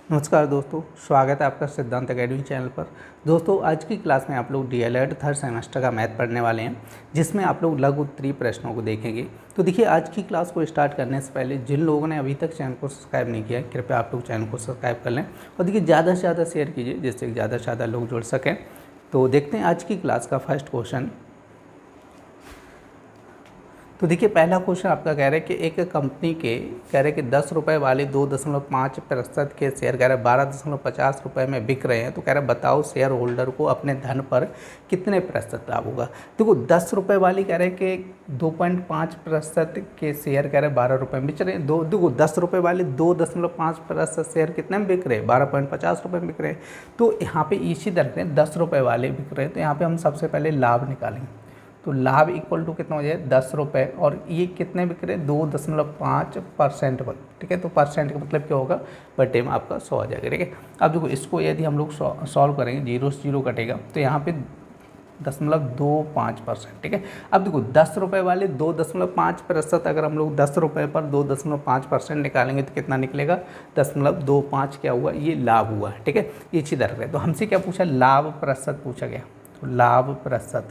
नमस्कार दोस्तों, स्वागत है आपका सिद्धांत अकेडमी चैनल पर। दोस्तों, आज की क्लास में आप लोग डीएलएड थर्ड सेमेस्टर का मैथ पढ़ने वाले हैं, जिसमें आप लोग लघु उत्तरीय प्रश्नों को देखेंगे। तो देखिए, आज की क्लास को स्टार्ट करने से पहले जिन लोगों ने अभी तक चैनल को सब्सक्राइब नहीं किया है, कृपया आप लोग चैनल को सब्सक्राइब कर लें और देखिए ज़्यादा से ज़्यादा शेयर कीजिए, जिससे ज़्यादा से ज़्यादा लोग जुड़ सकें। तो देखते हैं आज की क्लास का फर्स्ट क्वेश्चन। तो देखिए, पहला क्वेश्चन आपका कह रहा है कि एक कंपनी के कह रहे हैं कि 10 रुपये वाले 2.5% के शेयर कह रहे हैं 12.50 रुपये में बिक रहे हैं। तो कह रहे हैं बताओ शेयर होल्डर को अपने धन पर कितने प्रतिशत लाभ होगा। देखो, 10 रुपये वाली कह रहे हैं कि 2.5% के शेयर कह रहे हैं 12 रुपये में बिक रहे हैं। देखो 10 रुपये वाले 2.5% शेयर कितने में बिक रहे हैं, 12.50 रुपये में बिक रहे हैं। तो यहाँ पे इसी तरह से 10 रुपये वाले बिक रहे हैं, तो यहाँ पे हम सबसे पहले लाभ निकालेंगे। तो लाभ इक्वल टू कितना हो जाए 10 रुपये, और ये कितने बिक रहे 2.5% पर। ठीक है, तो परसेंट का मतलब क्या होगा, बटे में आपका 100 आ जाएगा। ठीक है, अब देखो इसको यदि हम लोग सॉल्व करेंगे, 0 से 0 कटेगा, तो यहाँ पे 0.25%। ठीक है, अब देखो 10 रुपये वाले 2.5% अगर हम लोग 10 रुपये पर 2.5% निकालेंगे तो कितना निकलेगा, 0.25 क्या हुआ, ये लाभ हुआ। ठीक है, ये अच्छी तरह है। तो हमसे क्या पूछा, लाभ प्रतिशत पूछा गया। तो लाभ प्रतिशत,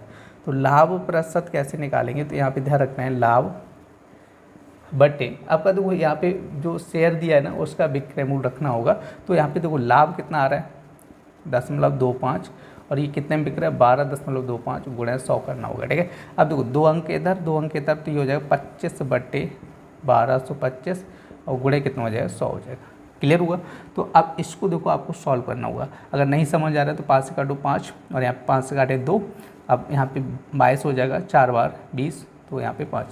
तो लाभ प्रतिशत कैसे निकालेंगे, तो यहाँ पे ध्यान रखना है लाभ बटे आपका। देखो यहाँ पे जो शेयर दिया है ना, उसका विक्रय मूल्य रखना होगा। तो यहाँ पे देखो लाभ कितना आ रहा है 0.25, और ये कितने में बिक रहा है 12.25 गुणा 100 करना होगा। ठीक है, अब देखो 2 अंक इधर 2 अंक इधर, तो ये हो जाएगा 25 बटे 1225, और गुणे कितना हो जाएगा 100 हो जाएगा। क्लियर हुआ। तो अब इसको देखो आपको सॉल्व करना होगा। अगर नहीं समझ आ रहा है तो 5 से काटो 5, और यहाँ 5 से काटे 2। अब यहाँ पे 22 हो जाएगा, 4 बार 20, तो यहाँ पे 5,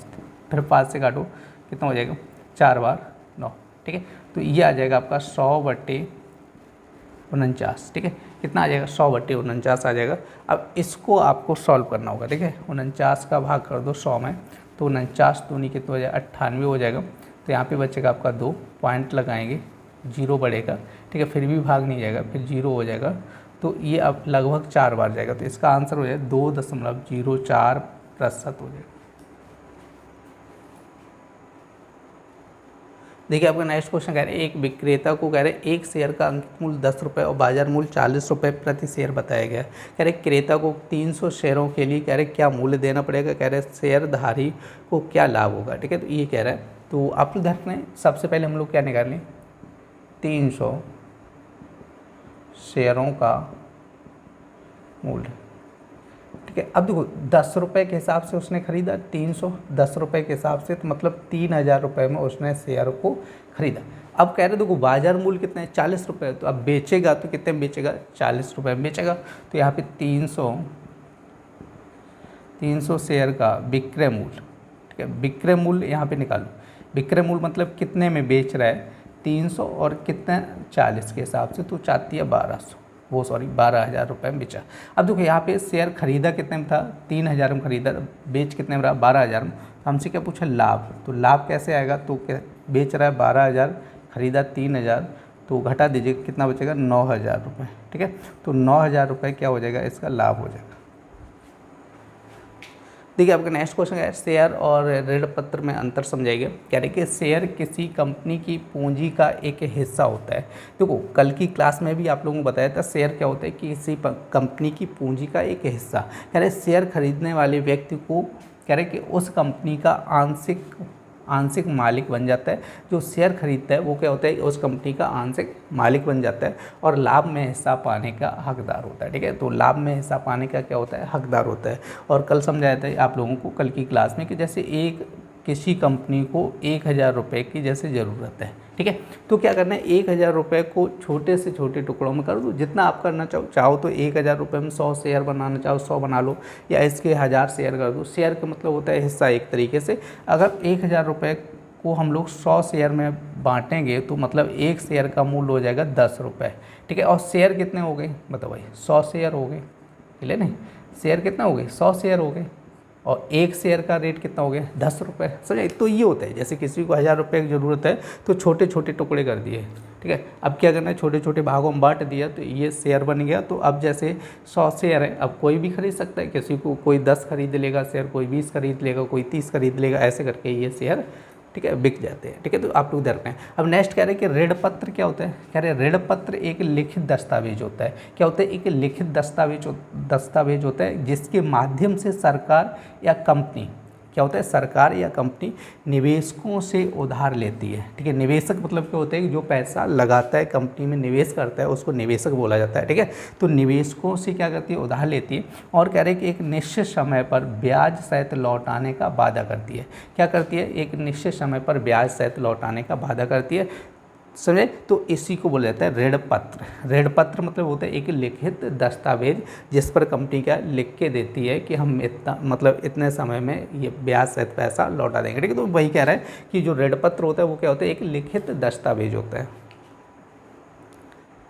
फिर 5 से काटो कितना हो जाएगा 4 बार 9। ठीक है, तो ये आ जाएगा आपका 100/49। ठीक है, कितना आ जाएगा 100/49 आ जाएगा। अब इसको आपको सॉल्व करना होगा। ठीक है, 49 का भाग कर दो 100 में, तो 49 दूनी कितना हो जाएगा 98 हो जाएगा। तो यहाँ पे बचेगा आपका 2 पॉइंट लगाएंगे, 0 बढ़ेगा। ठीक है, फिर भी भाग नहीं जाएगा, फिर 0 हो जाएगा। तो ये अब लगभग 4 बार जाएगा, तो इसका आंसर हो जाए 2.04% हो जाएगा। देखिए, आपका नेक्स्ट क्वेश्चन कह रहे हैं एक विक्रेता को कह रहे हैं एक शेयर का अंकित मूल्य 10 रुपये और बाजार मूल्य 40 रुपये प्रति शेयर बताया गया। कह रहे क्रेता को 300 शेयरों के लिए कह रहे क्या मूल्य देना पड़ेगा, कह रहे शेयरधारी को क्या लाभ होगा। ठीक है, तो ये कह रहा है, तो आप लोग ध्यान रखें, सबसे पहले हम लोग क्या निकालें, 300 शेयरों का मूल्य। ठीक है, अब देखो 10 रुपये के हिसाब से उसने खरीदा, 310 रुपये के हिसाब से, तो मतलब 3000 रुपये में उसने शेयर को खरीदा। अब कह रहे देखो बाजार मूल्य कितना है 40 रुपये, तो अब बेचेगा तो कितने में बेचेगा 40 रुपये में बेचेगा। तो यहाँ पे 300 शेयर का विक्रय मूल्य। ठीक है, विक्रय मूल्य यहाँ पे निकालो। विक्रय मूल्य मतलब कितने में बेच रहा है 300 और कितने 40 के हिसाब से, तो 12,000 रुपये में बेचा। अब देखो यहाँ पे शेयर खरीदा कितने में था 3000 में खरीदा, बेच कितने में रहा 12,000 में। हमसे क्या पूछा लाभ, तो लाभ कैसे आएगा, तो बेच रहा है 12,000, खरीदा 3000, तो घटा दीजिए कितना बचेगा 9,000 रुपये। ठीक है, तो 9,000 रुपये क्या हो जाएगा, इसका लाभ हो जाएगा। देखिए, आपका नेक्स्ट क्वेश्चन है शेयर और ऋण पत्र में अंतर समझाइए। कह रहे कि शेयर किसी कंपनी की पूंजी का एक हिस्सा होता है। देखो, कल की क्लास में भी आप लोगों को बताया था शेयर क्या होता है, कि किसी कंपनी की पूंजी का एक हिस्सा। कह रहे शेयर खरीदने वाले व्यक्ति को कह रहे कि उस कंपनी का आंशिक मालिक बन जाता है। जो शेयर खरीदता है वो क्या होता है, उस कंपनी का आंशिक मालिक बन जाता है, और लाभ में हिस्सा पाने का हकदार होता है। ठीक है, तो लाभ में हिस्सा पाने का क्या होता है, हकदार होता है। और कल समझाया था आप लोगों को कल की क्लास में कि जैसे किसी कंपनी को 1000 रुपये की जैसे ज़रूरत है। ठीक है, तो क्या करना है 1000 रुपये को छोटे से छोटे टुकड़ों में कर दो, जितना आप करना चाहो तो 1000 रुपये में 100 शेयर बनाना चाहो 100 बना लो, या इसके 1000 शेयर कर दो। शेयर का मतलब होता है हिस्सा एक तरीके से। अगर 1000 रुपये को हम लोग 100 शेयर में बांटेंगे तो मतलब एक शेयर का मूल्य हो जाएगा 10 रुपये। ठीक है, और शेयर कितने हो गए बताओ भाई, 100 शेयर हो गए। क्लियर नहीं, शेयर कितना हो गए 100 शेयर हो गए, और एक शेयर का रेट कितना हो गया 10 रुपये। समझे, तो ये होता है जैसे किसी को 1000 रुपये की ज़रूरत है तो छोटे छोटे टुकड़े कर दिए। ठीक है, अब क्या करना है छोटे छोटे भागों में बांट दिया, तो ये शेयर बन गया। तो अब जैसे 100 शेयर है, अब कोई भी खरीद सकता है, किसी को कोई 10 खरीद लेगा शेयर, कोई 20 खरीद लेगा, कोई 30 खरीद लेगा, ऐसे करके ये शेयर ठीक है, बिक जाते हैं। ठीक है, तो आप लोग ध्यान रखें। अब नेक्स्ट कह रहे हैं कि ऋण पत्र क्या होता है, कह रहे हैं ऋण पत्र एक लिखित दस्तावेज होता है। क्या होता है, एक लिखित दस्तावेज होता है जिसके माध्यम से सरकार या कंपनी, क्या होता है, सरकार या कंपनी निवेशकों से उधार लेती है। ठीक है, निवेशक मतलब क्या होता है कि जो पैसा लगाता है कंपनी में, निवेश करता है, उसको निवेशक बोला जाता है। ठीक है, तो निवेशकों से क्या करती है, उधार लेती है और कह रहे हैं कि एक निश्चित समय पर ब्याज सहित लौटाने का वादा करती है। क्या करती है, एक निश्चित समय पर ब्याज सहित लौटाने का वादा करती है, समझे। तो इसी को बोला जाता है ऋण पत्र। ऋण पत्र मतलब होता है एक लिखित दस्तावेज जिस पर कंपनी क्या लिख के देती है कि हम इतना, मतलब इतने समय में ये ब्याज सहित पैसा लौटा देंगे। ठीक है, तो वही कह रहा है कि जो ऋण पत्र होता है वो क्या होता है, एक लिखित दस्तावेज होता है।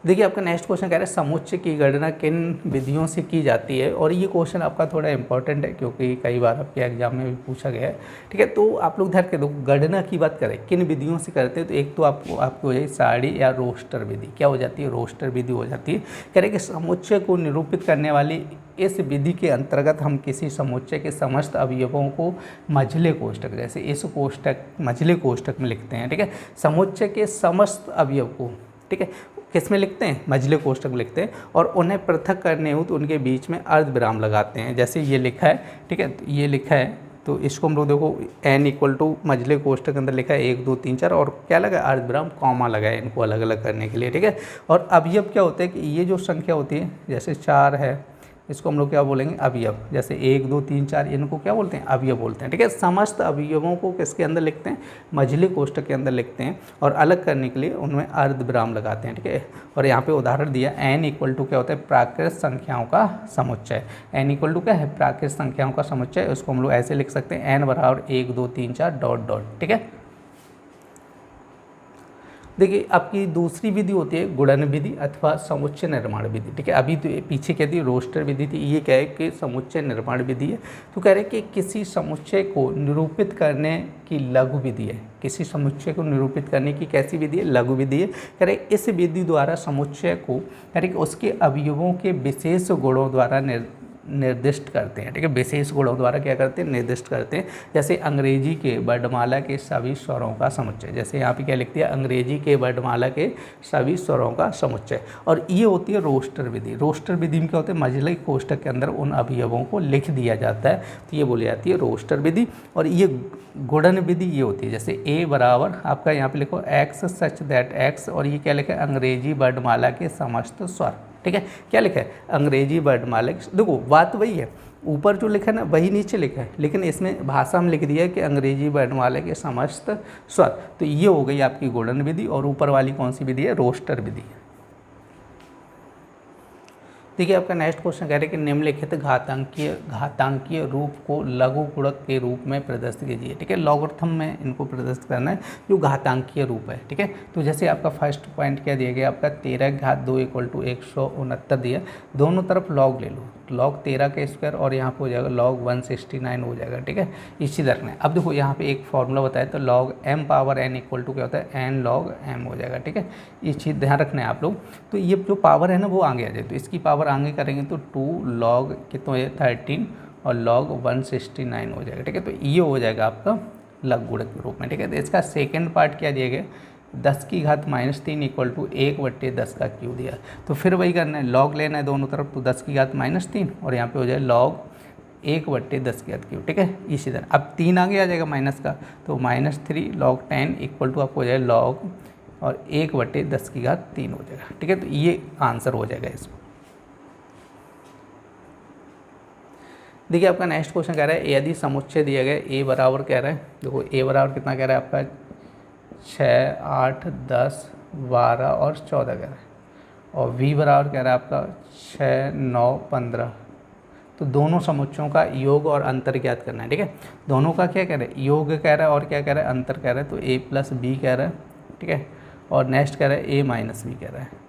देखिए आपका नेक्स्ट क्वेश्चन कह रहा है समुच्चय की गणना किन विधियों से की जाती है, और ये क्वेश्चन आपका थोड़ा इंपॉर्टेंट है क्योंकि कई बार आपके एग्जाम में भी पूछा गया है। ठीक है, तो आप लोग ध्यान के दो, गणना की बात करें किन विधियों से करते हैं, तो एक तो आपको हो जाए साड़ी या रोस्टर विधि। क्या हो जाती है, रोस्टर विधि हो जाती है। कह रहे कि समुच्चय को निरूपित करने वाली इस विधि के अंतर्गत हम किसी समुच्चय के समस्त अवयवों को मझले कोष्ठक, जैसे इस कोष्ठक मझले कोष्ठक में लिखते हैं। ठीक है, समुच्चय के समस्त अवयव को, ठीक है, किस में लिखते हैं, मझले कोष्ठक में लिखते हैं, और उन्हें पृथक करने हो तो उनके बीच में अर्धविराम लगाते हैं। जैसे ये लिखा है, ठीक है, तो ये लिखा है, तो इसको हम लोग देखो n इक्वल टू मझले कोष्ठक के अंदर लिखा है 1 2 3 4, और क्या लगा, अर्धविराम कॉमा लगा है इनको अलग अलग करने के लिए। ठीक है, और अवयव क्या होता है कि ये जो संख्या होती है, जैसे 4 है, इसको हम लोग क्या बोलेंगे, अवयव। जैसे 1 2 3 4, इनको क्या बोलते हैं, अवयव बोलते हैं। ठीक है, समस्त अवयवों को किसके अंदर लिखते हैं, मझले कोष्ठक के अंदर लिखते हैं, और अलग करने के लिए उनमें अर्धविराम लगाते हैं। ठीक है, और यहाँ पे उदाहरण दिया n इक्वल टू क्या होता है, प्राकृत संख्याओं का समुच्चय। n इक्वल टू क्या है, प्राकृत संख्याओं का समुच्चय। उसको हम लोग ऐसे लिख सकते हैं n बराबर 1 2 3 4 डॉट डॉट। ठीक है, देखिए आपकी दूसरी विधि होती है गुणन विधि अथवा समुच्चय निर्माण विधि। ठीक है, अभी तो पीछे क्या थी, रोस्टर विधि थी, ये क्या है कि समुच्चय निर्माण विधि है। तो कह रहे हैं कि किसी समुच्चय को निरूपित करने की लघु विधि है। किसी समुच्चय को निरूपित करने की कैसी विधि है, लघु विधि है। कह रहे इस विधि द्वारा समुच्चय को, कह रहे कि उसके अवयवों के विशेष गुणों द्वारा निर्दिष्ट करते हैं। ठीक है, विशेष गुणों द्वारा क्या करते हैं, निर्दिष्ट करते हैं। जैसे अंग्रेजी के वर्णमाला के सभी स्वरों का समुच्चय, जैसे यहाँ पे क्या लिखती है, अंग्रेजी के वर्णमाला के सभी स्वरों का समुच्चय। और ये होती है रोस्टर विधि। रोस्टर विधि में क्या होता है, मझले कोष्ठक के अंदर उन अवयवों को लिख दिया जाता है, तो ये बोली जाती है रोस्टर विधि। और ये गुणन विधि ये होती है, जैसे ए बराबर आपका यहाँ पे लिखो x सच दैट x, और ये क्या लिखा है, अंग्रेजी वर्णमाला के समस्त स्वर। ठीक है, क्या लिखा है, अंग्रेजी वर्णमाला। देखो बात वही है, ऊपर जो लिखा है ना वही नीचे लिखा है, लेकिन इसमें भाषा में लिख दिया है कि अंग्रेजी वर्णमाला के समस्त स्वर। तो ये हो गई आपकी गुणन विधि, और ऊपर वाली कौन सी विधि है, रोस्टर विधि। देखिए आपका नेक्स्ट क्वेश्चन कह रहे हैं कि निम्नलिखित घातांकीय रूप को लघु गुणक के रूप में प्रदर्शित कीजिए। ठीक है, लॉगरिथम में इनको प्रदर्शित करना है जो घातांकीय रूप है। ठीक है, तो जैसे आपका फर्स्ट पॉइंट क्या दिया गया, आपका 13 घात 2 इक्वल टू 169 दिया, दोनों तरफ लॉग ले लो, लॉग 13 का स्क्वायर, और यहाँ पे हो जाएगा लॉग 169 हो जाएगा। ठीक है, इसी तरह है। अब देखो यहाँ पे एक फॉर्मूला बताया, तो log m power n equal to क्या होता है, n लॉग m हो जाएगा। ठीक है, ये चीज़ ध्यान रखना है आप लोग। तो ये जो पावर है ना वो आगे आ जाए, तो इसकी पावर आगे करेंगे तो 2 लॉग कितना है 13 और लॉग 169 हो जाएगा। ठीक है, तो ये हो जाएगा आपका लघु गुणक के रूप में। ठीक है, तो इसका सेकंड पार्ट क्या दिया गया, 10 की घात -3 इक्वल टू 1/10 का क्यूब दिया। तो फिर वही करना है, लॉग लेना है दोनों तरफ, तो 10 की घात -3 और यहाँ पे हो जाए लॉग 1/10 की घात क्यूब। ठीक है, इसी तरह अब 3 आगे आ जाएगा माइनस का, तो -3 लॉग 10 इक्वल टू आपको हो जाए लॉग और 1/10 की घात 3 हो जाएगा। ठीक है, तो ये आंसर हो जाएगा इसमें। देखिए आपका नेक्स्ट क्वेश्चन कह रहा है यदि समुच्चय दिया गया ए बराबर कह रहा है, देखो ए बराबर कितना कह रहा है आपका 6 8 10 12 और 14 कह रहा है, और v बराबर कह रहा है आपका 6 9 15। तो दोनों समुच्चयों का योग और अंतर ज्ञात करना है। ठीक है, दोनों का क्या कह रहा है, योग कह रहा है और क्या कह रहा है, अंतर कह रहा है। तो a प्लस बी कह रहा है। ठीक है, और नेक्स्ट कह रहा है a माइनस बी कह रहा है।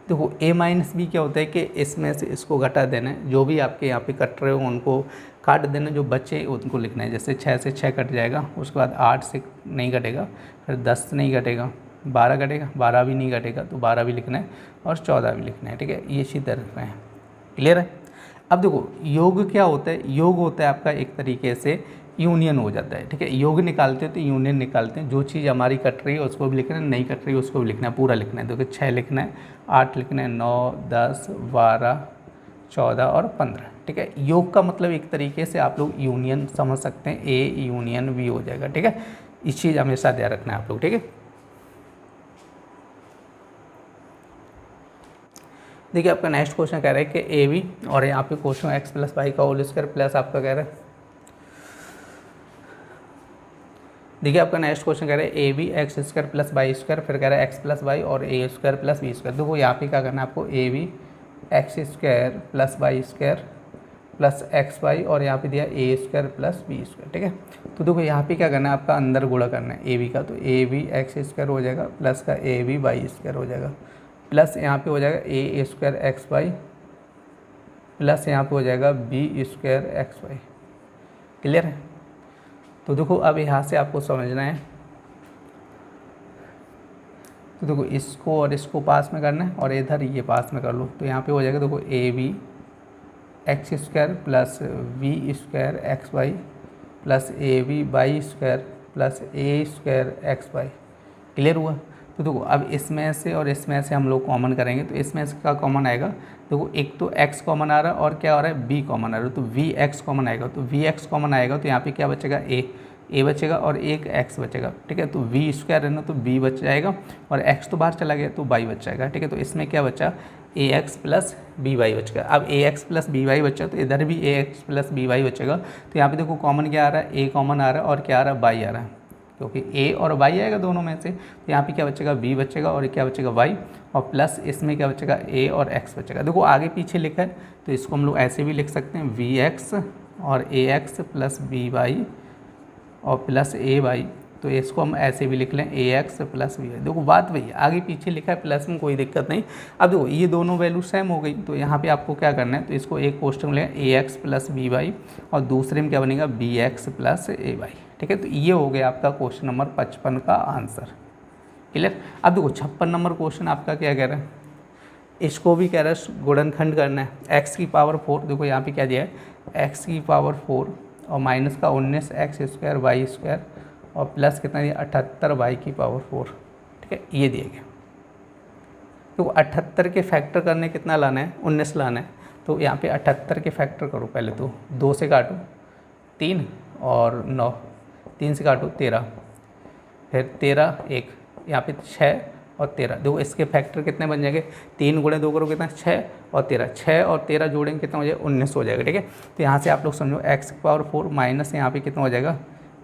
देखो a माइनस बी क्या होता है कि इसमें से इसको घटा देना है, जो भी आपके यहाँ पे कट रहे हो उनको काट देना, जो बचे उनको लिखना है। जैसे 6 से 6 कट जाएगा, उसके बाद 8 से नहीं घटेगा, फिर 10 से नहीं घटेगा, 12 घटेगा, 12 भी नहीं घटेगा, तो 12 भी लिखना है और 14 भी लिखना है। ठीक है, ये इसी तरह है। क्लियर है। अब देखो योग क्या होता है, योग होता है आपका एक तरीके से यूनियन हो जाता है, ठीक है। योग निकालते हैं तो यूनियन निकालते हैं, जो चीज़ हमारी कट रही है उसको भी लिखना है, नहीं कट रही है उसको भी लिखना है, पूरा लिखना है। देखो 6 लिखना है, 8 लिखना है, 9, 10, 12, 14 और 15, ठीक है। योग का मतलब एक तरीके से आप लोग यूनियन समझ सकते हैं, ए यूनियन बी हो जाएगा, ठीक है। इस चीज़ हमेशा ध्यान रखना है आप लोग, ठीक है। देखिए आपका नेक्स्ट क्वेश्चन कह रहा है कि ए बी, और यहाँ पे क्वेश्चन एक्स प्लस वाई का होल स्क्वायर प्लस आपका कह रहा है, देखिए आपका नेक्स्ट क्वेश्चन कह रहा है A B X square plus Y square, फिर कह रहा है एक्स प्लस वाई और A square plus B square. देखो यहाँ पे क्या करना है आपको, A B X square plus Y square plus X Y, और यहाँ पे दिया A square plus B square, ठीक है। तो देखो यहाँ पे क्या करना है, आपका अंदर गुणा करना है ए बी का, तो ए बी एक्स स्क्वायर हो जाएगा प्लस का ए बी वाई स्क्वायर हो जाएगा, प्लस यहाँ पे हो जाएगा A square X Y plus यहाँ पे हो जाएगा B square X Y. Clear है। तो देखो अब यहाँ से आपको समझना है, तो देखो इसको और इसको पास में करना है और इधर ये पास में कर लो, तो यहाँ पे हो जाएगा देखो A B X square plus B square X Y plus A B Y square plus A square X Y. Clear हुआ। तो देखो अब इसमें से और इसमें से हम लोग कॉमन करेंगे, तो इसमें से क्या कॉमन आएगा, देखो एक तो x कॉमन आ रहा है और क्या आ रहा है b कॉमन आ रहा है, तो वी एक्स कॉमन आएगा, तो वी एक्स कॉमन आएगा तो यहाँ पे क्या बचेगा a बचेगा और एक x बचेगा, ठीक है। तो वी स्क्वायर है ना, तो b बच जाएगा और x तो बाहर चला गया तो y बच जाएगा, ठीक है। तो इसमें क्या बचा, ax प्लस बी वाई बचेगा। अब ax प्लस बी वाई बचा तो इधर भी ax प्लस बी वाई बचेगा, तो यहाँ पे देखो कॉमन क्या आ रहा है, a कॉमन आ रहा है और क्या आ रहा है y आ रहा है, क्योंकि a और y आएगा दोनों में से, तो यहाँ पे क्या बचेगा b बचेगा और क्या बचेगा y, और प्लस इसमें क्या बचेगा a और x बचेगा। देखो आगे पीछे लिखा है तो इसको हम लोग ऐसे भी लिख सकते हैं, vx और ax प्लस by और प्लस ay, तो इसको हम ऐसे भी लिख लें ax प्लस by। देखो बात वही है, आगे पीछे लिखा है प्लस में कोई दिक्कत नहीं। अब देखो ये दोनों वैल्यू सेम हो गई, तो यहाँ पे आपको क्या करना है, तो इसको एक क्वेश्चन में लें ax प्लस by और दूसरे में क्या बनेगा bx प्लस ay, ठीक है। तो ये हो गया आपका क्वेश्चन नंबर 55 का आंसर। क्लियर। अब देखो 56 नंबर क्वेश्चन आपका क्या कह रहा है, इसको भी कह रहा है गुणनखंड करना है, x की पावर 4, देखो यहाँ पे क्या दिया है x की पावर 4 और माइनस का 19 एक्स स्क्वायर वाई स्क्वायर और प्लस कितना दिया 78 वाई की पावर 4, ठीक है, ये दिया गया। तो 78 के फैक्टर करने कितना लाना है, 19 लाना है, तो यहाँ पे 78 के फैक्टर करो पहले, तो 2 से काटो 3 और 9, 3 से काटो 13, फिर 13 1, यहाँ पे 6 और 13, देखो इसके फैक्टर कितने बन जाएंगे, 3 गुणे 2 करो कितना 6 और 13, 6 और 13 जोड़ेंगे कितना हो जाएगा 19 हो जाएगा, ठीक है। तो यहाँ से आप लोग समझो x की पावर 4 माइनस यहाँ पे कितना हो जाएगा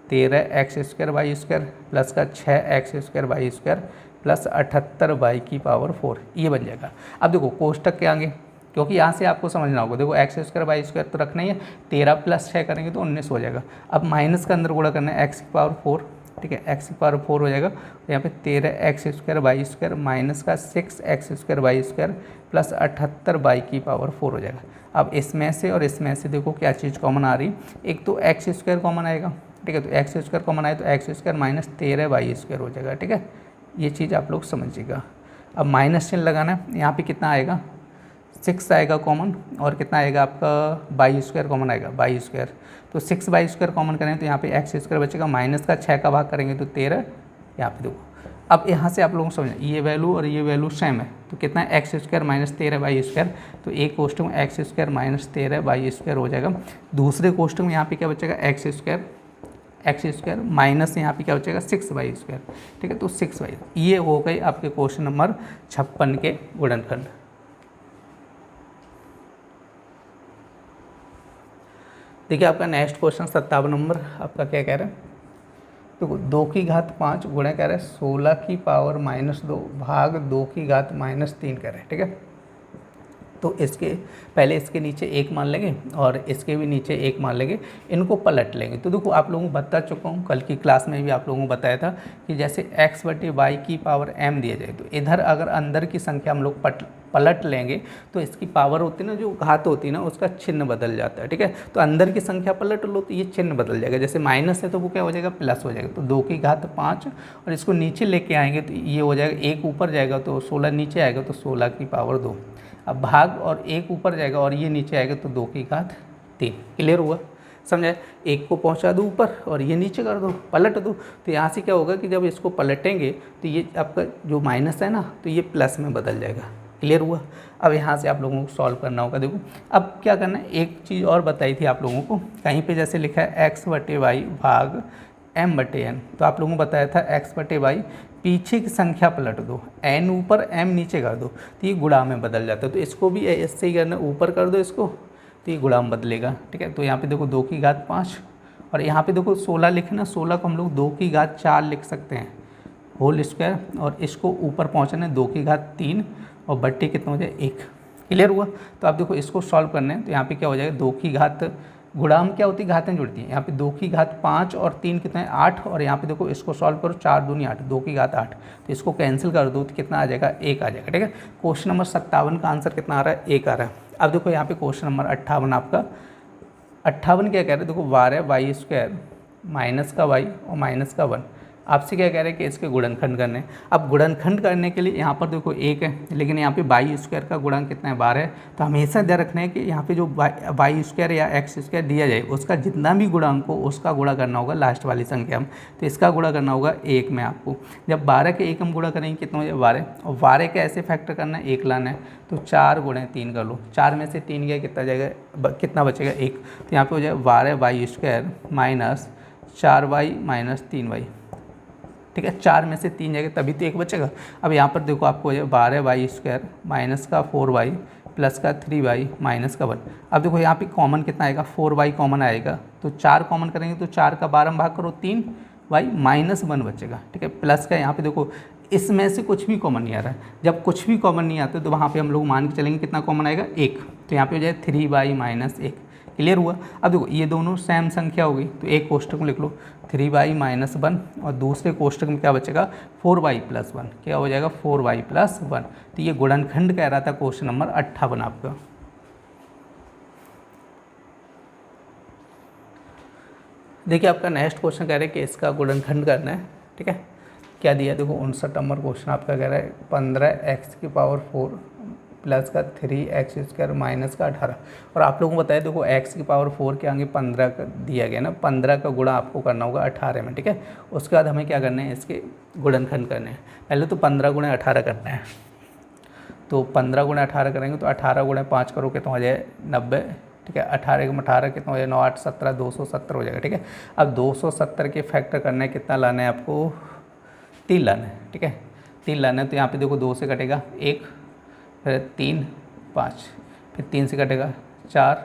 13 X square Y square plus का 6 X square Y square plus 78 Y की पावर 4, ये बन जाएगा। अब देखो कोष्टक के आगे, क्योंकि यहाँ से आपको समझना होगा, देखो एक्स स्क्वायर वाई स्क्वायर तो रखना ही है, 13 प्लस 6 करेंगे तो 19 हो जाएगा। अब माइनस का अंदर गुणा करना है एक्स की पावर 4, ठीक है, एक्स की पावर 4 हो जाएगा, तो यहाँ पे 13 X square Y square minus का 6 X square Y square plus 78 Y की पावर 4 हो जाएगा। अब इसमें से और इसमें से देखो क्या चीज़ कॉमन आ रही, एक तो एक्स स्क्वायर कॉमन आएगा, ठीक है, तो एक्स स्क्वायर कॉमन आए तो X square minus 13 Y square हो जाएगा, ठीक है, ये चीज़ आप लोग समझिएगा। अब माइनस चिन्ह लगाना है, यहाँ पे कितना आएगा 6 आएगा कॉमन और कितना आएगा आपका वाई स्क्वायर कॉमन आएगा वाई स्क्वायर, तो 6 वाई स्क्वायर कॉमन करें तो यहाँ पे एक्स स्क्वायर बचेगा, माइनस का 6 का भाग करेंगे तो 13, यहाँ पे देखो। अब यहाँ से आप लोगों को समझना ये वैल्यू और ये वैल्यू सेम है, तो कितना है X square minus 13 Y square, तो एक क्वेश्चन में X square minus 13 Y square हो जाएगा। दूसरे क्वेश्चन में यहाँ पे क्या बचेगा एक्स स्क्वायर माइनस यहाँ पे क्या बचेगा 6 वाई स्क्वायर, ठीक है, तो 6 वाई, ये हो गई आपके क्वेश्चन नंबर 56 के गुणनखंड। देखिए आपका नेक्स्ट क्वेश्चन 57 नंबर आपका क्या कह रहा है, देखो 2 की घात 5 गुणा कह रहा है 16 की पावर -2 भाग 2 की घात -3 कह रहे हैं, ठीक है। तो इसके पहले इसके नीचे 1 मान लेंगे और इसके भी नीचे 1 मान लेंगे, इनको पलट लेंगे। तो देखो आप लोगों को बता चुका हूँ, कल की क्लास में भी आप लोगों को बताया था कि जैसे x/y की पावर m दिया जाए, तो इधर अगर अंदर की संख्या हम लोग पलट लेंगे तो इसकी पावर होती है ना, जो घात होती है ना, उसका चिन्ह बदल जाता है, ठीक है। तो अंदर की संख्या पलट लो तो ये चिन्ह बदल जाएगा, जैसे माइनस है तो वो क्या हो जाएगा प्लस हो जाएगा, तो 2 की घात 5 और इसको नीचे लेके आएंगे तो ये हो जाएगा, 1 ऊपर जाएगा तो 16 नीचे आएगा तो 16 की पावर 2, अब भाग और 1 ऊपर जाएगा और ये नीचे आएगा तो 2 की घात 3। क्लियर हुआ। समझे, एक को पहुंचा दो ऊपर और ये नीचे कर दो, पलट दो। तो यहाँ से क्या होगा कि जब इसको पलटेंगे तो ये आपका जो माइनस है ना तो ये प्लस में बदल जाएगा। क्लियर हुआ। अब यहाँ से आप लोगों को सॉल्व करना होगा। देखो अब क्या करना है, एक चीज़ और बताई थी आप लोगों को, कहीं पे जैसे लिखा है x/y भाग m/n, तो आप लोगों को बताया था x/y पीछे की संख्या पलट दो, n ऊपर m नीचे कर दो तो ये गुणा में बदल जाता है। तो इसको भी ऐसे ही करना, ऊपर कर दो इसको तो ये गुणा में बदलेगा। ठीक है, तो यहाँ पे देखो 2 की घात 5 और यहाँ पे देखो 16 लिखना, 16 को हम लोग 2 की घात 4 लिख सकते हैं होल स्क्वायर, और इसको ऊपर पहुँचना है 2 की घात 3 और बट्टे कितना हो जाए 1। क्लियर हुआ। तो आप देखो इसको सॉल्व करना है तो यहाँ पे क्या हो जाएगा, 2 की घात, गुणा में क्या होती है, घातें जुड़ती हैं। यहाँ पे 2 की घात 5 और 3 कितना है 8, और यहाँ पे देखो इसको सॉल्व करो 4 दूनी 8, 2 की घात 8, तो इसको कैंसिल कर दो तो कितना आ जाएगा 1 आ जाएगा। ठीक है, क्वेश्चन नंबर 57 का आंसर कितना आ रहा है, 1 आ रहा है। अब देखो यहाँ पे क्वेश्चन नंबर 58 आपका, 58 क्या कह रहे हैं, देखो वार है वाई स्क्वायर माइनस का वाई और माइनस का 1, आपसे क्या कह रहे हैं कि इसके गुणनखंड करने हैं। अब गुणनखंड करने के लिए यहाँ पर देखो 1 है, लेकिन यहाँ पे वाई स्क्वायर का गुणन कितना है 12 है, तो हमेशा ध्यान रखना है कि यहाँ पे जो वाई स्क्वायर या एक्स स्क्वायर दिया जाए उसका जितना भी गुणांक हो उसका गुणा करना होगा लास्ट वाली संख्या में, तो इसका गुणा करना होगा 1 में आपको। जब 12 के 1 हम गुणा करेंगे कितना हो जाए 12, और 12 का ऐसे फैक्टर करना है 1 लाना है, तो 4 × 3 कर लो, 4 में से 3 गया कितना जाएगा, कितना बचेगा 1, तो यहाँ पे हो जाए 12 Y square minus 4y minus 3y। ठीक है, 4 में से 3 जाएगा तभी तो 1 बचेगा। अब यहाँ पर देखो आपको हो जाए 12y स्क्वायर माइनस का 4y प्लस का 3y माइनस का 1। अब देखो यहाँ पे कॉमन कितना आएगा, 4y कॉमन आएगा, तो 4 कॉमन करेंगे तो 4 का 12 में भाग करो 3y माइनस 1 बचेगा। ठीक है, प्लस का यहाँ पे देखो इसमें से कुछ भी कॉमन नहीं आ रहा है, जब कुछ भी कॉमन नहीं आता तो वहाँ पे हम लोग मान के चलेंगे कितना कॉमन आएगा 1, तो यहाँ पे हो जाए 3y माइनस 1। क्लियर हुआ। अब देखो ये दोनों सेम संख्या हो गई, तो एक कोष्टक में लिख लो 3y माइनस 1 और दूसरे कोष्टक में क्या बचेगा 4y प्लस 1, क्या हो जाएगा 4y प्लस 1। तो ये गुणनखंड कह रहा था क्वेश्चन नंबर 58 आपका। देखिए आपका नेक्स्ट क्वेश्चन कह रहा है कि इसका गुणनखंड करना है। ठीक है, क्या दिया देखो 59 नंबर क्वेश्चन आपका कह रहा है 15x⁴ प्लस का 3x स्क्वायर माइनस का 18, और आप लोगों को बताया देखो x⁴ के आगे 15 का दिया गया ना, 15 का गुणा आपको करना होगा 18 में। ठीक है, उसके बाद हमें क्या करना है, इसके गुणनखंड करने हैं। पहले तो 15 × 18 करना है, तो 15 × 18 करेंगे तो 18 × 5 करो कितना हो जाए 90। ठीक है, 18 × 18 कितना हो जाए 9 8 17 270 हो जाएगा। ठीक है, अब 270 के फैक्टर करना है, कितना लाना है आपको 3 लाना है। ठीक है, 3 लाना है, तो यहाँ पे देखो 2 से कटेगा 1, फिर 3 5, फिर 3 से कटेगा 4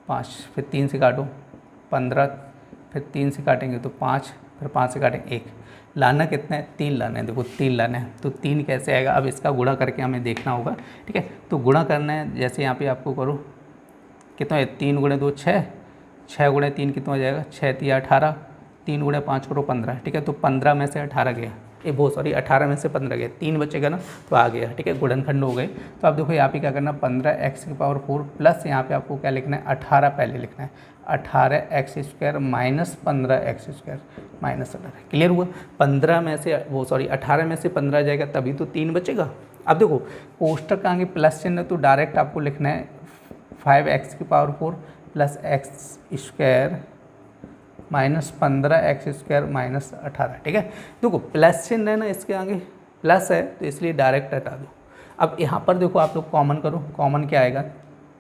5, फिर 3 से काटो 15, फिर 3 से काटेंगे तो 5, फिर 5 से काटेंगे 1। लाना कितना है 3 लाना है, देखो 3 लाना है, तो 3 कैसे आएगा, अब इसका गुणा करके हमें देखना होगा। ठीक है, तो गुणा करना है, जैसे यहाँ पे आपको करो कितना है 3 × 2 6, 6 × 3 कितना हो जाएगा 6 3 18, 3 × 5 करो 15। ठीक है, तो 15 में से 18 गया, ये बहुत सॉरी 18 में से 15 गया, 3 बचेगा ना तो आ गया। ठीक है, गुणनखंड हो गए। तो आप देखो यहाँ पे क्या करना 15x⁴ प्लस यहाँ पे आपको क्या लिखना है 18 पहले लिखना है, 18x square minus 15x square minus 18। Clear हुआ। 15 में से 18 में से 15 जाएगा तभी तो 3 बचेगा। अब देखो कोष्टक का आगे प्लस चिन्ह, तो डायरेक्ट आपको लिखना है 5x⁴ plus x square minus 15x square minus 18। ठीक है, देखो प्लस चिन्ह है ना, इसके आगे प्लस है तो इसलिए डायरेक्ट हटा दो। अब यहाँ पर देखो आप लोग कॉमन करो, कॉमन क्या आएगा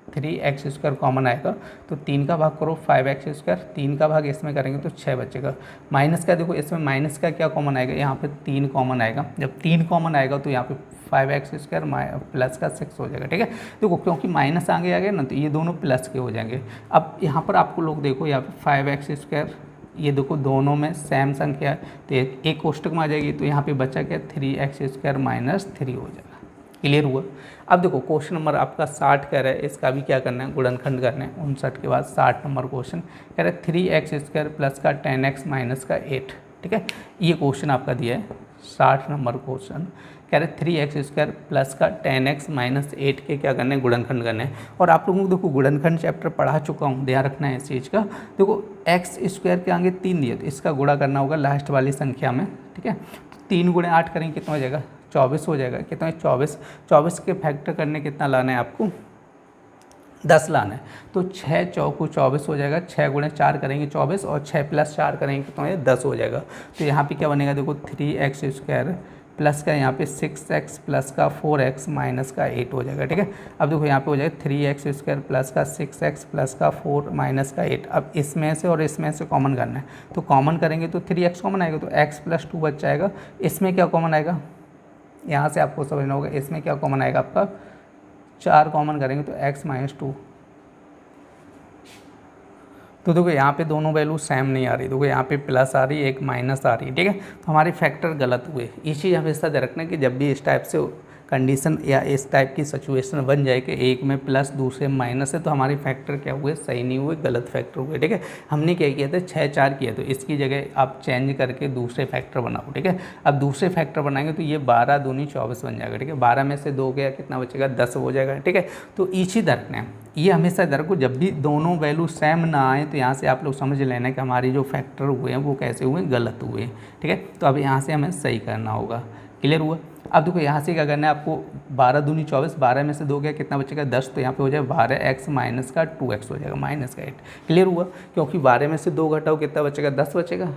3x स्क्वायर कॉमन आएगा, तो 3 का भाग करो 5x स्क्वायर, 3 का भाग इसमें करेंगे तो 6 बचेगा। माइनस का देखो इसमें माइनस का क्या कॉमन आएगा, यहाँ पे 3 कॉमन आएगा, जब 3 कॉमन आएगा तो यहाँ पे 5x स्क्वायर प्लस का 6 हो जाएगा। ठीक है, देखो क्योंकि माइनस आगे आ गया ना तो ये दोनों प्लस के हो जाएंगे। अब यहाँ पर आपको लोग देखो यहाँ पे 5x स्क्वायर, ये देखो दोनों में सेम संख्या है तो एक कोष्टक में आ जाएगी, तो यहाँ पे बचा क्या 3x स्क्वायर माइनस 3 हो जाएगा। क्लियर हुआ। अब देखो क्वेश्चन नंबर आपका 60 कह रहा है, इसका भी क्या करना है गुणनखंड करना है। 59 के बाद 60 नंबर क्वेश्चन कह रहा है 3x स्क्वायर प्लस का 10x माइनस का 8। ठीक है, ये क्वेश्चन आपका दिया है 60 नंबर क्वेश्चन कह रहे 3x स्क्वायर प्लस का 10x माइनस 8 के क्या करने हैं गुणनखंड करने हैं। और आप लोगों को देखो गुणनखंड चैप्टर पढ़ा चुका हूँ, ध्यान रखना है इस चीज़ का। देखो x स्क्वायर के आगे 3 दिए तो इसका गुणा करना होगा लास्ट वाली संख्या में। ठीक है, तो 3 × 8 करेंगे कितना हो जाएगा 24 हो जाएगा। कितना है 24, 24 के फैक्टर करने कितना लाना है आपको 10 लाना है, तो 6 चौको 24 हो जाएगा, 6 गुणे 4 करेंगे 24 और 6 प्लस 4 करेंगे तो ये 10 हो जाएगा। तो यहाँ पे क्या बनेगा देखो 3x² प्लस का यहाँ पे 6x प्लस का 4x माइनस का 8 हो जाएगा। ठीक है, अब देखो यहाँ पे हो जाएगा 3x² प्लस का 6x प्लस का 4 माइनस का 8। अब इसमें से और इसमें से कॉमन करना है, तो कॉमन करेंगे तो 3x कॉमन आएगा, तो x प्लस 2 बच जाएगा। इसमें क्या कॉमन आएगा, यहाँ से आपको समझना होगा, इसमें क्या कॉमन आएगा आपका 4 कॉमन करेंगे तो x माइनस 2। तो देखो यहाँ पे दोनों वैल्यू सेम नहीं आ रही, देखो यहाँ पे प्लस आ रही है, एक माइनस आ रही है। ठीक है, तो हमारे फैक्टर गलत हुए। ये चीज़ हमेशा ध्यान रखना कि जब भी इस टाइप से कंडीशन या इस टाइप की सिचुएशन बन जाए कि एक में प्लस दूसरे में माइनस है, तो हमारे फैक्टर क्या हुए, सही नहीं हुए, गलत फैक्टर हुए। ठीक है, हमने क्या किया था 6 4 किया, तो इसकी जगह आप चेंज करके दूसरे फैक्टर बनाओ। ठीक है, अब दूसरे फैक्टर बनाएंगे तो ये 12 दूनी 24 बन जाएगा। ठीक है, 12 में से 2 गया कितना बचेगा, 10 हो जाएगा। ठीक है, तो इसी रखना है, ये हमेशा इधर को जब भी दोनों वैल्यू सेम ना आए तो यहाँ से आप लोग समझ लेना कि हमारी जो फैक्टर हुए हैं वो कैसे हुए, गलत हुए। ठीक है, तो अब यहाँ से हमें सही करना होगा। क्लियर हुआ। अब देखो यहाँ से क्या करना है आपको, 12 दूनी 24, 12 में से 2 गया कितना बचेगा 10, तो यहाँ पे हो जाएगा 12x माइनस का 2x हो जाएगा माइनस का 8। क्लियर हुआ, क्योंकि 12 में से 2 घटाओ कितना बचेगा 10 बचेगा।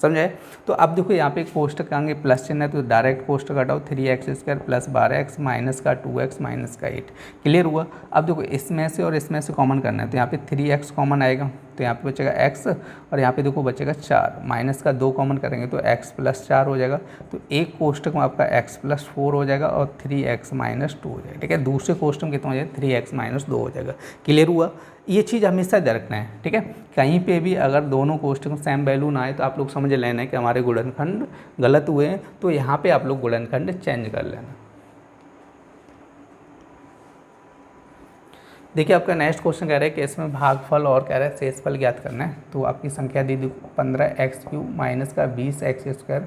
समझाए। तो अब देखो यहाँ पे कोष्टक आगे प्लस चिन्ह है तो डायरेक्ट कोष्टक हटाओ, 3x² प्लस 12x माइनस का 2x माइनस का 8। क्लियर हुआ। अब देखो इसमें से और इसमें से कॉमन करना है तो यहाँ पे 3x कॉमन आएगा तो यहाँ पे बचेगा x और यहाँ पे देखो बचेगा 4, माइनस का 2 कॉमन करेंगे तो x प्लस 4 हो जाएगा। तो एक कोष्टक में आपका x प्लस 4 हो जाएगा और 3x माइनस 2 हो जाएगा। ठीक है, दूसरे कोष्टक में कितना हो जाएगा 3x माइनस 2 हो जाएगा। क्लियर हुआ। ये चीज़ हमेशा ध्यान रखना है। ठीक है, कहीं पे भी अगर दोनों कोष्टक में सेम वैल्यू ना आए तो आप लोग समझ लेना है कि हमारे गुणनखंड गलत हुए हैं, तो यहाँ पे आप लोग गुणनखंड चेंज कर लेना। देखिए आपका नेक्स्ट क्वेश्चन कह रहा है कि इसमें भागफल और कह रहा है शेषफल ज्ञात करना है। तो आपकी संख्या दी 15x³ माइनस का 20x²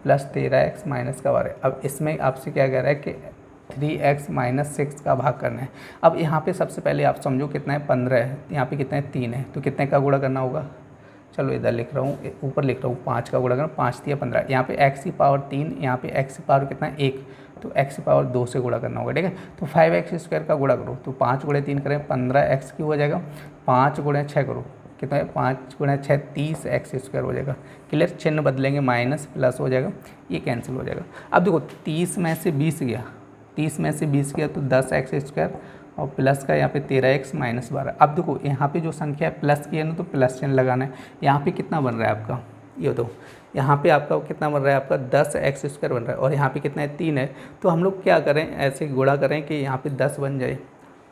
प्लस 13x माइनस का 12। अब इसमें आपसे क्या कह रहा है कि 3x माइनस 6 का भाग करना है। अब यहाँ पे सबसे पहले आप समझो कितना है 15 है, यहाँ पे कितना है 3 है, तो कितने का गुणा करना होगा। चलो इधर लिख रहा हूँ, ऊपर लिख रहा हूँ 5 का गुणा करना, 5 3 15। यहाँ पे x की पावर 3, यहाँ पे x की पावर कितना है 1, तो x की पावर 2 से गुणा करना होगा। ठीक है, तो 5x² का गुणा करो तो 5 गुणे 3 करें 15x³ हो जाएगा, 5 गुणे 6 करो कितना है 5 गुणे 6 30x² हो जाएगा। क्लियर, चिन्ह बदलेंगे माइनस प्लस हो जाएगा, ये कैंसिल हो जाएगा। अब देखो 30 में से 20 गया, 30 में से 20 गया तो 10x² और प्लस का यहाँ पे 13x माइनस 12। अब देखो यहाँ पे जो संख्या प्लस की है ना तो प्लस चिन्ह लगाना है। यहाँ पे कितना बन रहा है आपका, ये दो, यहाँ पे आपका कितना बन रहा है आपका 10x² बन रहा है और यहाँ पे कितना है 3 है। तो हम लोग क्या करें, ऐसे गुणा करें कि यहाँ पे 10 बन जाए।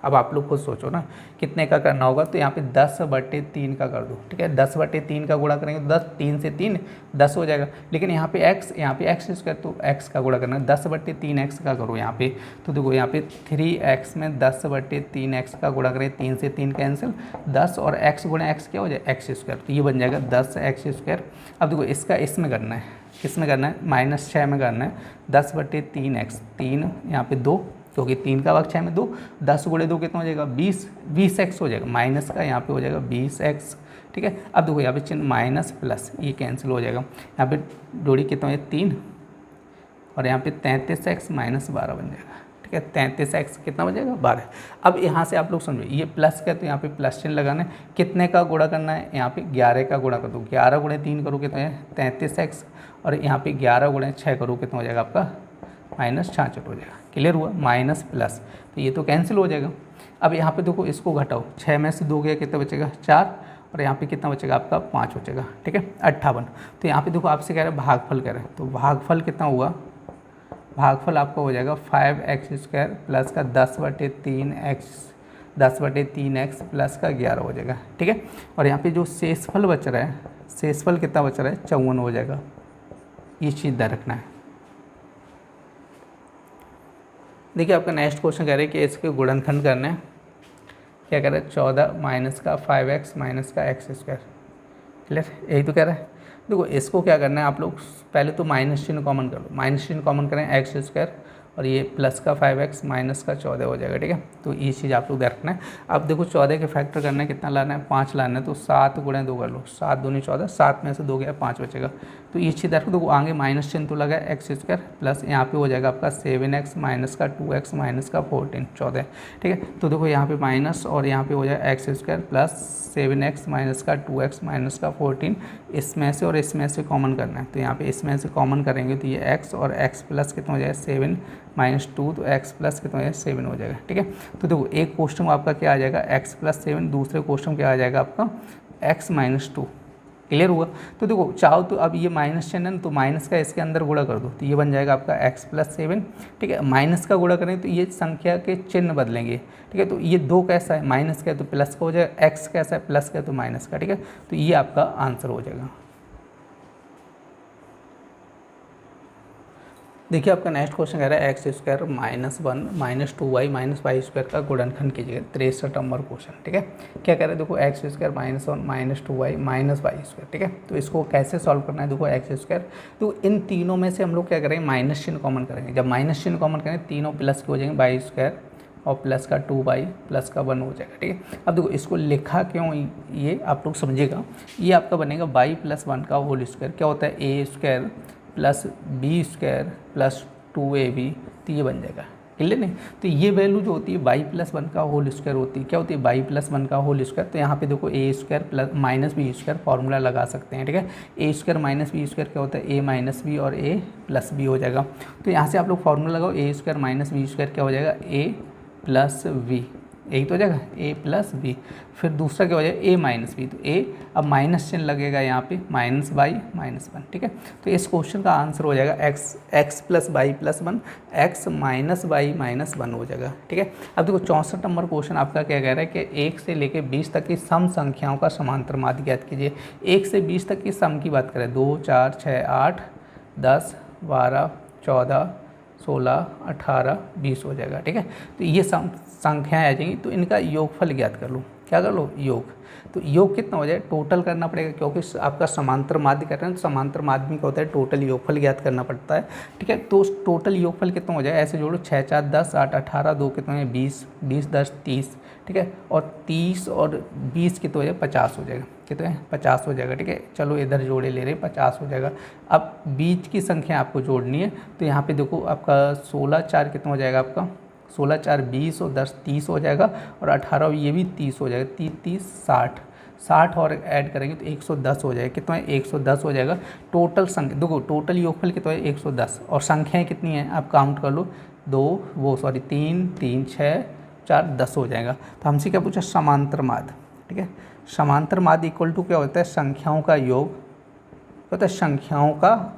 अब आप लोग खुद सोचो ना कितने का करना होगा, तो यहाँ पे 10/3 का कर दो। ठीक है, 10/3 का गुणा करेंगे तो 10, 3 से 3 10 हो जाएगा। लेकिन यहाँ पे x² तो x का गुणा करना है, 10/3x का करो यहाँ पे। तो देखो यहाँ पे 3x में 10/3x का गुणा करें, 3 से 3 कैंसिल, 10 और x गुणा x क्या हो जाए x², तो ये बन जाएगा 10x²। अब देखो इसका इसमें करना है, किस में करना है -6 में करना है, 10/3x, 3 यहाँ पे 2 क्योंकि 3 का भाग 6 में 2, 10 गुणे 2 कितना हो जाएगा 20x हो जाएगा, माइनस का यहाँ पे हो जाएगा 20x। ठीक है, अब देखो यहाँ पे चिन्ह माइनस प्लस ये कैंसिल हो जाएगा, यहाँ पे जोड़ी कितना है 3 और यहाँ पे 33x माइनस 12 बन जाएगा। ठीक है, 33x कितना बन जाएगा 12। अब यहाँ से आप लोग समझो ये प्लस का तो यहाँ पे प्लस चिन्ह लगाना है, कितने का गुणा करना है, यहाँ पे 11 का गुणा कर दो, 11 गुणे 3 करो कितना है 33x और यहाँ पे 11 गुणे 6 करो कितना हो जाएगा आपका -66 हो जाएगा। क्लियर हुआ, माइनस प्लस तो ये तो कैंसिल हो जाएगा। अब यहाँ पे देखो इसको घटाओ, 6 में से 2 गया कितना बचेगा 4 और यहाँ पे कितना बचेगा आपका 5 बचेगा। ठीक है, 58। तो यहाँ पे देखो आपसे कह रहे हैं भागफल कह रहे हैं, तो भागफल कितना हुआ, भागफल आपका हो जाएगा 5x² प्लस का 10/3x प्लस का 11 हो जाएगा। ठीक है, और यहाँ पे जो शेषफल बच रहा है, शेषफल कितना बच रहा है 54 हो जाएगा। ये चीज़ ध्यान रखना है। देखिए आपका नेक्स्ट क्वेश्चन कह रहे हैं कि इसके गुणनखंड करने हैं। क्या कह रहा है 14 माइनस का 5x माइनस का x²। क्लियर, यही तो कह रहा है। देखो इसको क्या करना है आप लोग, पहले तो माइनस चिन्ह कॉमन कर लो, माइनस चिन्ह कॉमन करें x² और ये प्लस का 5x माइनस का 14 हो जाएगा। ठीक है, तो ये चीज़ आप लोग रखना है। अब देखो 14 के फैक्टर करना है, कितना लाना है 5 लाना है, तो 7 गुणे 2 कर लो, 7 दूनी 14, 7 में से 2 गया 5 बचेगा, तो ये चीज़ देखो आगे माइनस चिन्ह तो लगा एक्स स्क्वायर प्लस यहाँ पे हो जाएगा आपका 7x माइनस का 2x माइनस का 14 ठीक है। तो देखो यहाँ पे माइनस और यहाँ पे हो जाएगा x square plus 7x minus का 2x माइनस का 14, इसमें से और इसमें से कॉमन करना है। तो यहाँ पे इसमें से कॉमन करेंगे तो ये x और x प्लस कितना हो जाएगा 7 माइनस 2, तो x प्लस कितना हो जाएगा 7 हो जाएगा, ठीक है। तो देखो एक क्वेश्चन आपका क्या आ जाएगा x प्लस 7, दूसरे क्वेश्चन क्या आ जाएगा आपका x माइनस 2। क्लियर हुआ। तो देखो चाहो तो अब ये माइनस चिन्ह है तो माइनस का इसके अंदर गुणा कर दो, तो ये बन जाएगा आपका x प्लस 7, ठीक है। माइनस का गुणा करें तो ये संख्या के चिन्ह बदलेंगे, ठीक है। तो ये 2 कैसा है माइनस का है तो प्लस का हो जाएगा, x कैसा है प्लस का है तो माइनस का, ठीक है। तो ये आपका आंसर हो जाएगा। देखिए आपका नेक्स्ट क्वेश्चन कह रहा है X square minus 1 minus 2y minus Y square का गुणनखंड कीजिएगा। 63 नंबर क्वेश्चन, ठीक है। क्या कह रहे हैं देखो X square minus 1 minus 2y minus Y square, ठीक है। तो इसको कैसे सॉल्व करना है, देखो एक्स स्क्वायर, तो इन तीनों में से हम लोग क्या करेंगे माइनस चिन्ह कॉमन करेंगे। जब माइनस चिन्ह कॉमन करेंगे तीनों प्लस के हो जाएंगे, वाई स्क्वायर और प्लस का 2y प्लस का 1 हो जाएगा, ठीक है। अब देखो इसको लिखा क्यों ये आप लोग समझिएगा। ये आपका बनेगा y प्लस 1 का होल स्क्वायर, क्या होता है A square plus B square plus 2ab, तो ये बन जाएगा, क्लियर नहीं। तो ये वैल्यू जो होती है y प्लस 1 का होल स्क्वायर होती है, क्या होती है y प्लस 1 का होल स्क्वायर। तो यहाँ पे देखो A square plus minus B square formula लगा सकते हैं, ठीक है। A square minus B square क्या होता है ए माइनस बी और ए प्लस बी हो जाएगा। तो यहाँ से आप लोग फॉर्मूला लगाओ, ए स्क्वायर माइनस बी स्क्वायर क्या हो जाएगा ए प्लस बी, यही तो हो जाएगा ए प्लस बी। फिर दूसरा क्या हो जाएगा ए माइनस बी, तो ए अब माइनस चिन्ह लगेगा यहाँ पे माइनस वाई माइनस 1, ठीक है। तो इस क्वेश्चन का आंसर हो जाएगा X plus Y plus 1 X minus Y minus 1 हो जाएगा, ठीक है। अब देखो 64 नंबर क्वेश्चन आपका क्या कह रहा है कि 1 से लेकर 20 तक की सम संख्याओं का समांतर माध्य ज्ञात कीजिए। 1 से 20 तक की सम की बात करें 2 4 6 8 10 12 14 16 18 20 हो जाएगा, ठीक है। तो ये संख्याएं आ जाएंगी, तो इनका योगफल ज्ञात कर लो। क्या कर लो योग, तो योग कितना हो जाए टोटल करना पड़ेगा, क्योंकि आपका समांतर माध्य कर रहे हैं तो समांतर माध्य में क्या होता है टोटल योगफल ज्ञात करना पड़ता है, ठीक है। तो टोटल योगफल कितना हो जाए ऐसे जोड़ो 6 4 10 8 18 2 कितना है 20 20 10 30, ठीक है। और 30 और 20 कितना हो जाए 50 हो जाएगा, कितना है 50 हो जाएगा, ठीक है। चलो इधर जोड़े ले रहे 50 हो जाएगा। अब बीच की संख्या आपको जोड़नी है, तो यहाँ पे देखो आपका 16 4 कितना हो जाएगा आपका 16 4 20 और 10 30 हो जाएगा, और 18 ये भी 30 हो जाएगा, 30 30 60 और ऐड करेंगे तो 110 हो जाएगा। कितना है 110 हो जाएगा। टोटल संख्या देखो टोटल योगफल कितना है 110, और संख्याएं कितनी हैं आप काउंट कर लो 3 3 6 4 10 हो जाएगा। तो हमसे क्या पूछा समांतर माध्य, ठीक है। समांतर माध्य इक्वल टू क्या होता है संख्याओं का योग, क्या होता है संख्याओं का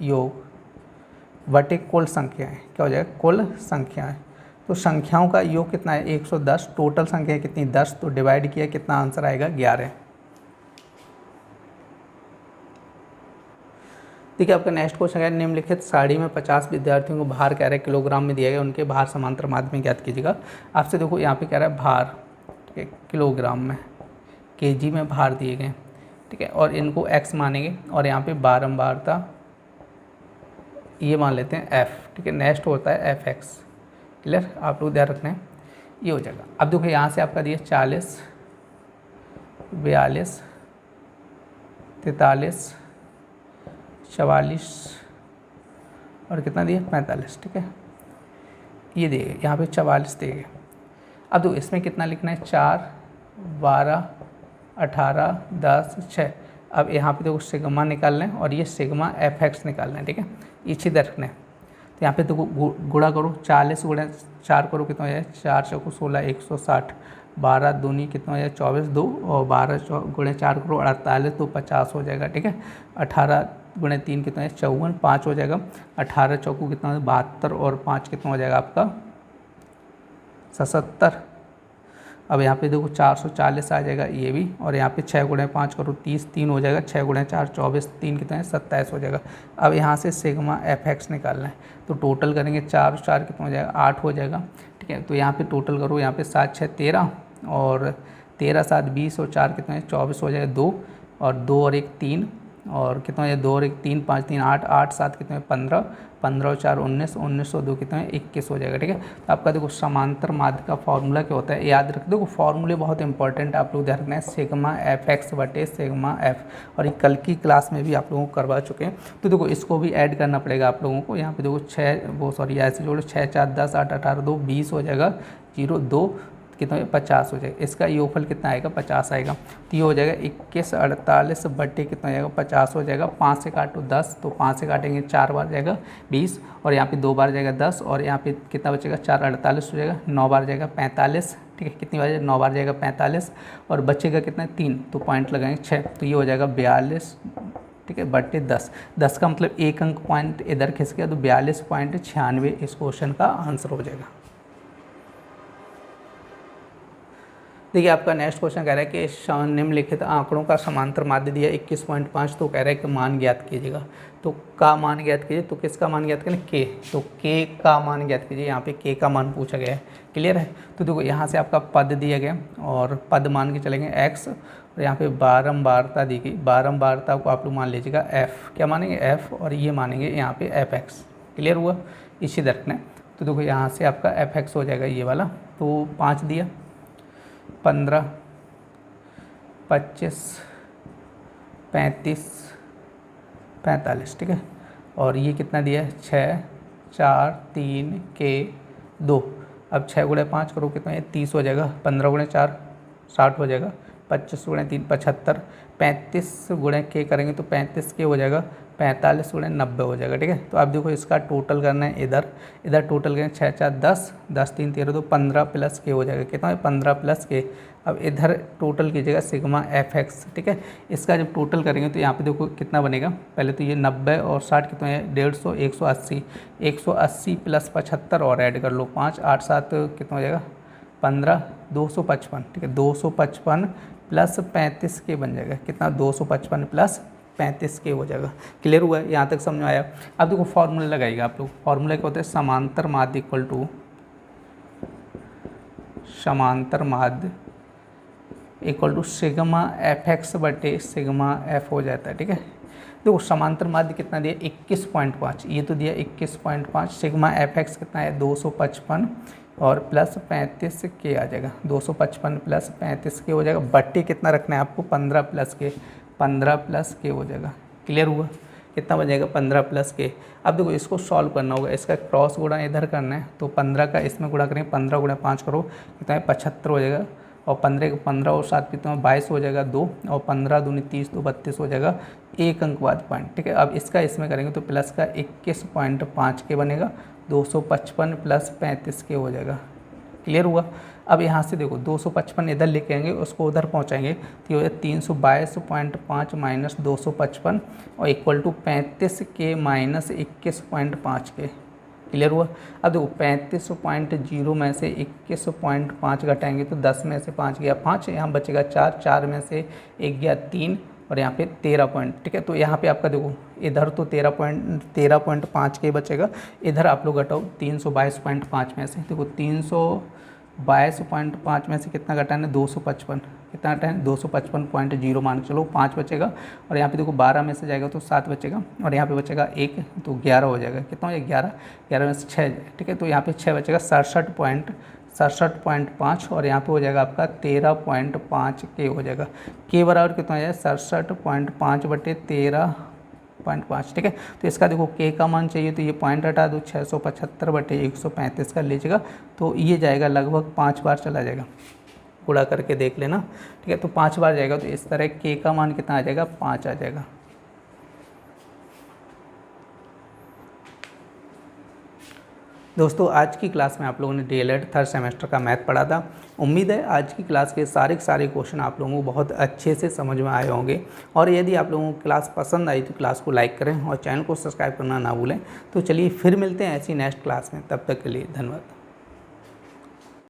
योग बटे कुल संख्याएँ, क्या हो जाएगा कुल संख्याएँ। तो संख्याओं का योग कितना है 110, टोटल संख्या कितनी 10, तो डिवाइड किया कितना आंसर आएगा 11। देखिए आपका नेक्स्ट क्वेश्चन है निम्नलिखित साड़ी में 50 विद्यार्थियों को भार कह रहा है किलोग्राम में दिया गया, उनके भार समांतर माध्य में ज्ञात कीजिएगा। आपसे देखो यहाँ पे कह रहा है भार, ठीक है, किलोग्राम में, केजी में भार दिए गए, ठीक है, और इनको एक्स मानेंगे और यहाँ पे बारंबारता ये मान लेते हैं एफ, ठीक है। नेक्स्ट होता है एफ एक्स, क्लियर, आप लोग ध्यान रखना है, ये हो जाएगा। अब देखो यहाँ से आपका दिया 40 42 43 44 और कितना दिया 45, ठीक है, ये दिए यहाँ पे 44 दिए। अब देखो इसमें कितना लिखना है 4 12 18 10 6। अब यहाँ पे देखो सिग्मा निकालना है और ये सिग्मा एफ एक्स निकालना है, ठीक है, ये चीज़ रखना है। तो यहाँ पे देखो गुणा करो 40 गुणा 4 करो कितना हो जाए 4 चौको 16 160, 12 दूनी कितना हो जाए 24 2 और 12 गुणे 4 करो 48 तो 50 हो जाएगा, ठीक है। 18 गुणे 3 कितना है 54 5 हो जाएगा। 18 चौको कितना है 72 और 5 कितना हो जाएगा आपका 77। अब यहाँ पे देखो 440 आ जाएगा ये भी, और यहाँ पे 6 गुणे 5 करो 30 3 हो जाएगा, 6 गुणे 4 24 3 कितना है 27 हो जाएगा। अब यहाँ से सिग्मा एफ एक्स निकालना है, तो टोटल करेंगे 4 और 4 कितना हो जाएगा 8 हो जाएगा, ठीक है। तो यहाँ पे टोटल करो, यहाँ पे 7 6 13 और 13 7 20 और 4 कितना है 24 हो जाएगा 2 और 2 और 1 3 और कितना है 2 और 1 3 5 3 8 8 7 कितने 15 15 और 4 19 19 और 2 कितने 21 हो जाएगा। ठीक है, तो आपका देखो समांतर माध्य का फॉर्मूला क्या होता है याद रख दो। फॉर्मूले बहुत इंपॉर्टेंट आप लोग ध्यान रखना है, सिग्मा एफ एक्स बटे सिग्मा एफ, और ये कल की क्लास में भी आप लोगों को करवा चुके हैं। तो देखो इसको भी ऐड करना पड़ेगा आप लोगों को। यहाँ पे देखो 6 ऐसे जोड़ो 6 4 10 8 18 2 20 हो जाएगा, 0 2 कितना 50 हो जाएगा। इसका योगफल कितना आएगा 50 आएगा। तो ये हो जाएगा 21 48 बट्टे कितना जाएगा 50 हो जाएगा। 5 से काटो 10, तो 5 से काटेंगे 4 बार जाएगा 20, और यहाँ पे 2 बार जाएगा 10, और यहाँ पे कितना बचेगा 4 48 हो जाएगा। 9 बार जाएगा 45, ठीक है, कितनी बार 9 बार जाएगा 45, और बचेगा कितना 3, तो पॉइंट लगाएंगे 6, तो ये हो जाएगा 42, ठीक है, बट्टे 10। 10 का मतलब एक अंक पॉइंट इधर खिसक गया, तो 42.96 इस क्वेश्चन का आंसर हो जाएगा। देखिए आपका नेक्स्ट क्वेश्चन कह रहा है कि निम्नलिखित आंकड़ों का समांतर माध्य दिया 21.5, तो कह रहा है कि मान ज्ञात कीजिएगा। तो का मान ज्ञात कीजिए, तो किसका मान ज्ञात करें के, तो के का मान ज्ञात कीजिए। यहाँ पे के का मान पूछा गया है, क्लियर है। तो देखो यहाँ से आपका पद दिया गया और पद मान के चलेंगे एक्स, और यहाँ पे बारंबारता दी गई, बारंबारता को आप लोग मान लीजिएगा एफ, क्या मानेंगे एफ, और ये मानेंगे यहाँ पे एफ एक्स, क्लियर हुआ, इसी तरह रखना है। तो देखो यहाँ से आपका एफ एक्स हो जाएगा ये वाला, तो 5 दिया, 15 25 35 45, ठीक है, और ये कितना दिया है 6 4 3 के 2। अब 6 गुणे 5 करो कितना है 30 हो जाएगा, 15 गुणे 4 60 हो जाएगा, 25 गुणे 3 75, 35 गुणे के करेंगे तो 35 के हो जाएगा, 45 गुणे 90 हो जाएगा। ठीक है, तो आप देखो इसका टोटल करना है, इधर टोटल करेंगे 6 4 10 10 3 13 2 15 प्लस के हो जाएगा, कितना है 15 प्लस के। अब इधर टोटल कीजिएगा सिग्मा एफ एक्स, ठीक है, इसका जब टोटल करेंगे तो यहाँ पे देखो कितना बनेगा, पहले तो ये 90 और 60 कितना है 150 180, 180 प्लस 75 और ऐड कर लो 5 8 7 कितना हो जाएगा 15 255, ठीक है, 255 प्लस 35 के बन जाएगा, कितना 255 प्लस 35 के हो जाएगा। क्लियर हुआ है, यहाँ तक समझ में आया। अब देखो फॉर्मूला लगाइएगा आप लोग, फॉर्मूला क्या होता है समांतर माध्य इक्वल टू समांतर माध्य equal to sigma F X बटे सिग्मा एफ हो जाता है। ठीक है, देखो समांतर माध्य कितना दिया 21.5, ये तो दिया 21.5, सिग्मा एफ एक्स कितना है 255 और प्लस 35 के आ जाएगा, 255 प्लस 35 के हो जाएगा, बट्टे कितना रखना है आपको 15 प्लस के हो जाएगा। क्लियर हुआ, कितना बन जाएगा 15 प्लस के। अब देखो इसको सॉल्व करना होगा, इसका क्रॉस गुणा इधर करना है, तो 15 का इसमें गुणा करेंगे, 15 गुणा 5 करो कितना है 75 हो जाएगा, और 15 और 7 कितना 22 हो जाएगा 2, और 15 दूनी 30 तो 32 हो जाएगा, एक अंक बाद पॉइंट। ठीक है, अब इसका इसमें करेंगे तो प्लस का 21.5 के बनेगा, 255 प्लस 35 के हो जाएगा। क्लियर हुआ। अब यहाँ से देखो 255 इधर लेके आएंगे, उसको उधर पहुँचाएंगे तो ये हो जाए 322.5 माइनस 255 और इक्वल टू 35 के माइनस 21.5 के। क्लियर हुआ। अब देखो 35.0 में से 21.5 घटाएंगे तो 10 में से 5 गया 5, यहाँ बचेगा 4, 4 में से 1 गया 3 और यहाँ पे 13 पॉइंट। ठीक है, तो यहाँ पे आपका देखो इधर तो 13.5 के बचेगा, इधर आप लोग घटाओ 322.5 में से, देखो 322.5 में से कितना घटाना है 255, कितना घटाना 255.0 मान चलो 5 बचेगा, और यहाँ पे देखो 12 में से जाएगा तो 7 बचेगा, और यहाँ पे बचेगा 1 तो 11 हो जाएगा, कितना हो जाएगा 11 में से 6। ठीक है, तो यहाँ पे 6 बचेगा 67.5 और यहाँ पे हो जाएगा आपका 13.5 के हो जाएगा। के बराबर कितना हो जाएगा 67.5 बटे 13.5। ठीक है, तो इसका देखो के का मान चाहिए तो ये पॉइंट हटा दो, 675 बटे 135 कर लीजिएगा, तो ये जाएगा लगभग 5 बार चला जाएगा, गुणा करके देख लेना। ठीक है, तो 5 बार जाएगा, तो इस तरह के का मान कितना आ जाएगा 5 आ जाएगा। दोस्तों आज की क्लास में आप लोगों ने डीएलएड थर्ड सेमेस्टर का मैथ पढ़ा था। उम्मीद है आज की क्लास के सारे क्वेश्चन आप लोगों को बहुत अच्छे से समझ में आए होंगे, और यदि आप लोगों को क्लास पसंद आई तो क्लास को लाइक करें और चैनल को सब्सक्राइब करना ना भूलें। तो चलिए फिर मिलते हैं ऐसी नेक्स्ट क्लास में, तब तक के लिए धन्यवाद।